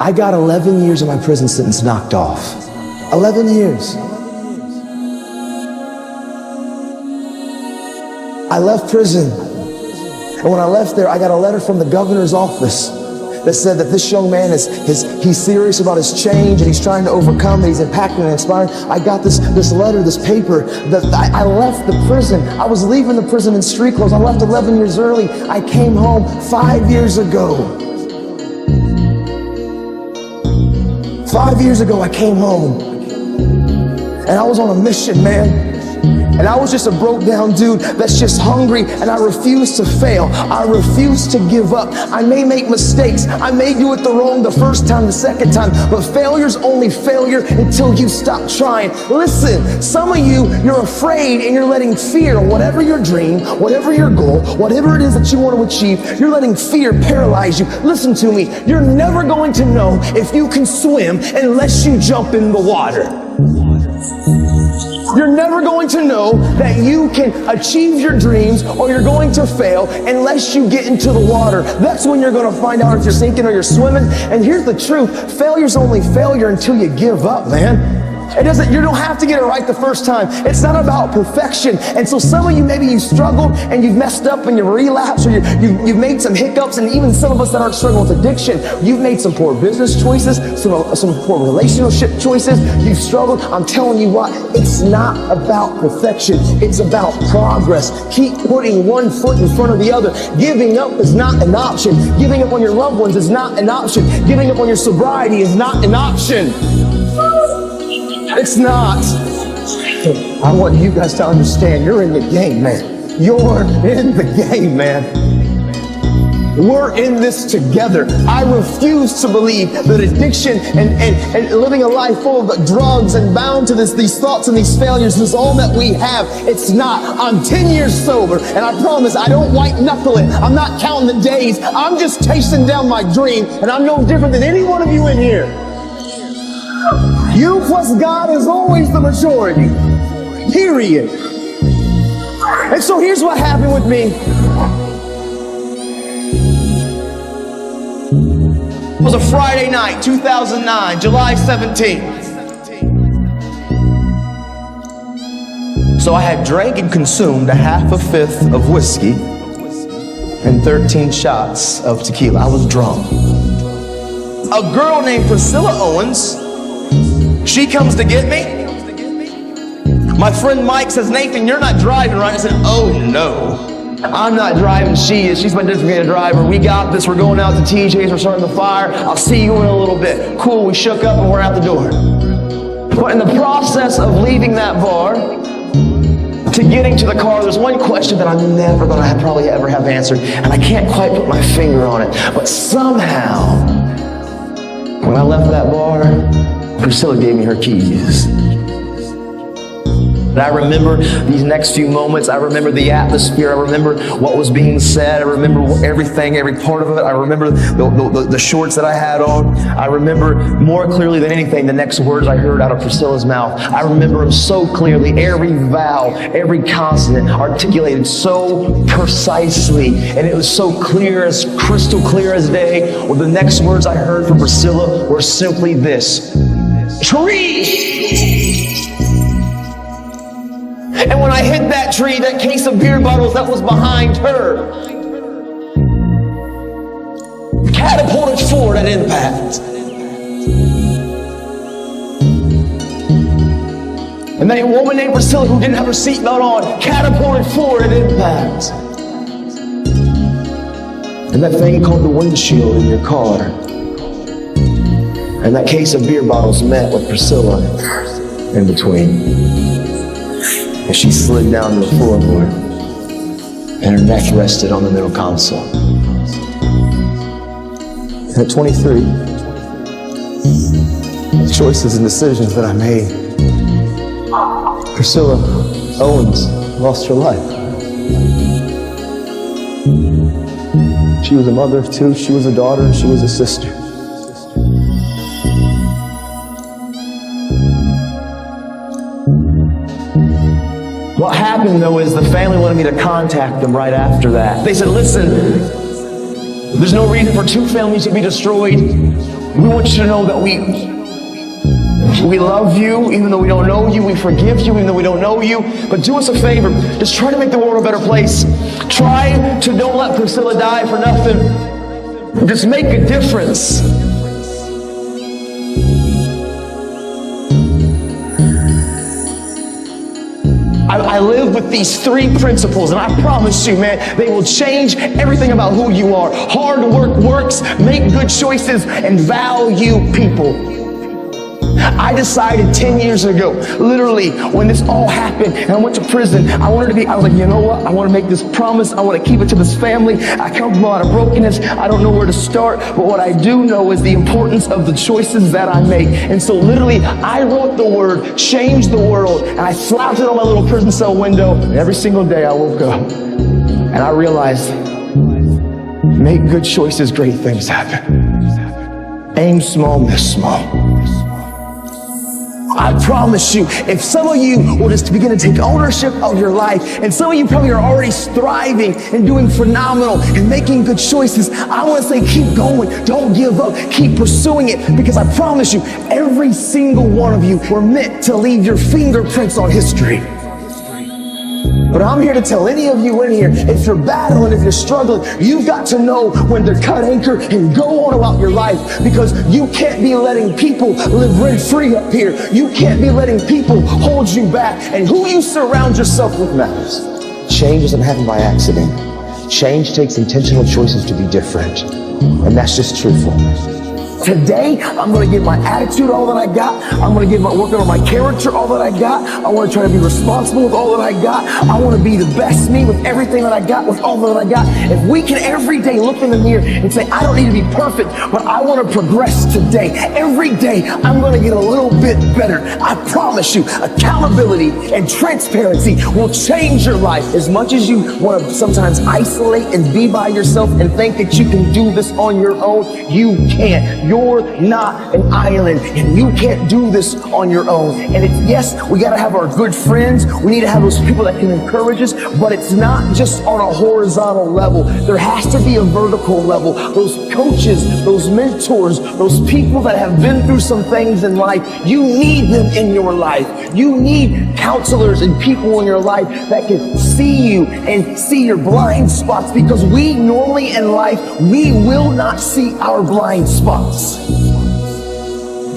I got 11 years of my prison sentence knocked off. 11 years. I left prison, and when I left there, I got a letter from the governor's office that said that this young man he's serious about his change and he's trying to overcome, that he's impacting and inspiring. I got this letter, this paper, that I left the prison. I was leaving the prison in street clothes. I left 11 years early. I came home 5 years ago. 5 years ago, I came home, and I was on a mission, man. And I was just a broke down dude that's just hungry, and I refuse to fail. I refuse to give up. I may make mistakes. I may do it the first time, the second time, but failure's only failure until you stop trying. Listen, some of you're afraid and you're letting fear, whatever your dream, whatever your goal, whatever it is that you want to achieve, you're letting fear paralyze you. Listen to me. You're never going to know if you can swim unless you jump in the water. You're never going to know that you can achieve your dreams or you're going to fail unless you get into the water. That's when you're going to find out if you're sinking or you're swimming. And here's the truth. Failure's only failure until you give up, man. You don't have to get it right the first time. It's not about perfection. And so some of you, maybe you struggled and you've messed up and you've relapsed, or you've made some hiccups. And even some of us that aren't struggling with addiction, you've made some poor business choices, some poor relationship choices. You've struggled. I'm telling you what, it's not about perfection. It's about progress. Keep putting one foot in front of the other. Giving up is not an option. Giving up on your loved ones is not an option. Giving up on your sobriety is not an option. It's not. I want you guys to understand, you're in the game, man. You're in the game, man. We're in this together. I refuse to believe that addiction and living a life full of drugs and bound to these thoughts and these failures is all that we have. It's not. I'm 10 years sober, and I promise I don't white knuckle it. I'm not counting the days. I'm just chasing down my dream, and I'm no different than any one of you in here. You plus God is always the majority. Period. And so here's what happened with me. It was a Friday night, 2009, July 17th. So I had drank and consumed a half a fifth of whiskey and 13 shots of tequila. I was drunk. A girl named Priscilla Owens, she comes to get me. My friend Mike says, Nathan, you're not driving, right? I said, oh no, I'm not driving, she is. She's my designated driver. We got this, we're going out to TJ's, we're starting the fire. I'll see you in a little bit. Cool, we shook up and we're out the door. But in the process of leaving that bar to getting to the car, there's one question that I'm never gonna probably ever have answered, and I can't quite put my finger on it. But somehow, when I left that bar, Priscilla gave me her keys. And I remember these next few moments. I remember the atmosphere. I remember what was being said. I remember everything, every part of it. I remember the shorts that I had on. I remember more clearly than anything the next words I heard out of Priscilla's mouth. I remember them so clearly. Every vowel, every consonant articulated so precisely. And it was so clear, as crystal clear as day. Well, the next words I heard from Priscilla were simply this: tree! And when I hit that tree, that case of beer bottles that was behind her catapulted forward at impact. And that woman named Priscilla, who didn't have her seatbelt on, catapulted forward at impact. And that thing called the windshield in your car, and that case of beer bottles met with Priscilla in between. And she slid down to the floorboard, and her neck rested on the middle console. And at 23, the choices and decisions that I made, Priscilla Owens lost her life. She was a mother of two, she was a daughter, and she was a sister. What happened, though, is the family wanted me to contact them right after that. They said, listen, there's no reason for two families to be destroyed. We want you to know that we love you, even though we don't know you. We forgive you, even though we don't know you. But do us a favor. Just try to make the world a better place. Try to don't let Priscilla die for nothing. Just make a difference. I live with these 3 principles, and I promise you, man, they will change everything about who you are. Hard work works, make good choices, and value people. I decided 10 years ago, literally, when this all happened and I went to prison, I was like, you know what? I want to make this promise. I want to keep it to this family. I come from a lot of brokenness. I don't know where to start, but what I do know is the importance of the choices that I make. And so literally, I wrote the word, change the world, and I slapped it on my little prison cell window. And every single day I woke up and I realized, make good choices, great things happen. Aim small, miss small. I promise you, if some of you will just begin to take ownership of your life, and some of you probably are already thriving and doing phenomenal and making good choices, I want to say keep going, don't give up, keep pursuing it, because I promise you, every single one of you were meant to leave your fingerprints on history. But I'm here to tell any of you in here, if you're battling, if you're struggling, you've got to know when to cut anchor and go on about your life, because you can't be letting people live rent-free up here. You can't be letting people hold you back, and who you surround yourself with matters. Change doesn't happen by accident. Change takes intentional choices to be different, and that's just truthful. Today, I'm going to give my attitude all that I got. I'm going to work on my character all that I got. I want to try to be responsible with all that I got. I want to be the best me with everything that I got, with all that I got. If we can every day look in the mirror and say, I don't need to be perfect, but I want to progress today. Every day, I'm going to get a little bit better. I promise you, accountability and transparency will change your life. As much as you want to sometimes isolate and be by yourself and think that you can do this on your own, you can't. You're not an island, and you can't do this on your own. And yes, we got to have our good friends. We need to have those people that can encourage us, but it's not just on a horizontal level. There has to be a vertical level. Those coaches, those mentors, those people that have been through some things in life, you need them in your life. You need counselors and people in your life that can see you and see your blind spots, because we normally in life, we will not see our blind spots.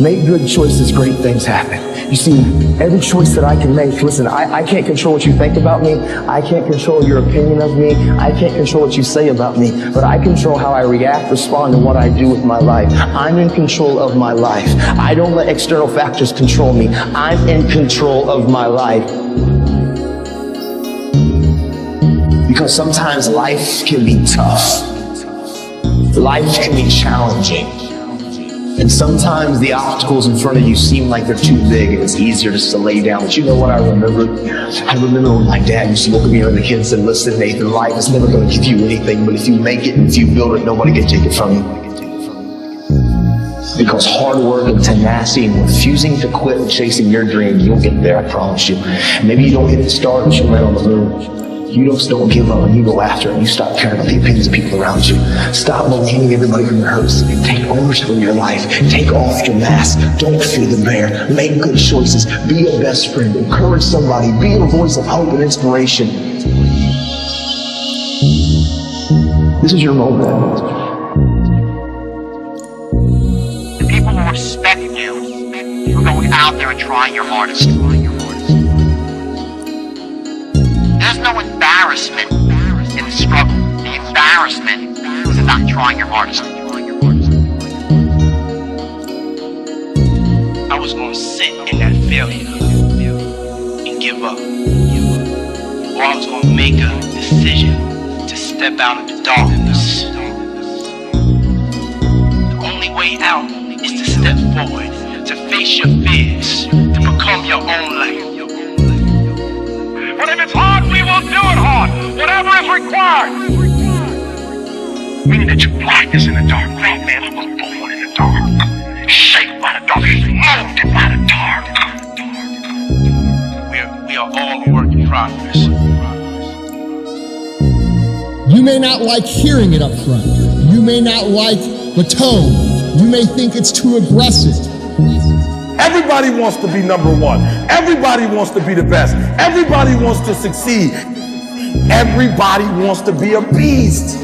Make good choices, great things happen. You see, every choice that I can make, listen, I can't control what you think about me. I can't control your opinion of me. I can't control what you say about me, but I control how I react, respond, and what I do with my life. I'm in control of my life. I don't let external factors control me. I'm in control of my life. Because sometimes life can be tough. Life can be challenging. And sometimes the obstacles in front of you seem like they're too big and it's easier just to lay down. But you know what I remember? I remember when my dad used to look at me and the kids and said, listen, Nathan, life is never going to give you anything, but if you make it and if you build it, nobody can take it from you. Because hard work and tenacity and refusing to quit and chasing your dream, you'll get there, I promise you. Maybe you don't hit the start, but you'll land on the moon. You just don't give up and you go after it, and you stop caring about the opinions of people around you. Stop blaming everybody for your hurts. Take ownership of your life. Take off your mask. Don't fear the bear. Make good choices. Be a best friend. Encourage somebody. Be a voice of hope and inspiration. This is your moment. The people who respect you for going out there and trying your hardest. There's no embarrassment in the struggle. The embarrassment is in not trying your hardest. I was going to sit in that failure and give up. Or I was going to make a decision to step out of the darkness. The only way out is to step forward, to face your fears, to become your own light. But if it's hard, we will do it hard. Whatever is required. Meaning that your blindness in the dark. That man was born in the dark. Shaped by the dark. Molded by the dark. We are all a work in progress. You may not like hearing it up front. You may not like the tone. You may think it's too aggressive. Everybody wants to be number one. Everybody wants to be the best. Everybody wants to succeed. Everybody wants to be a beast.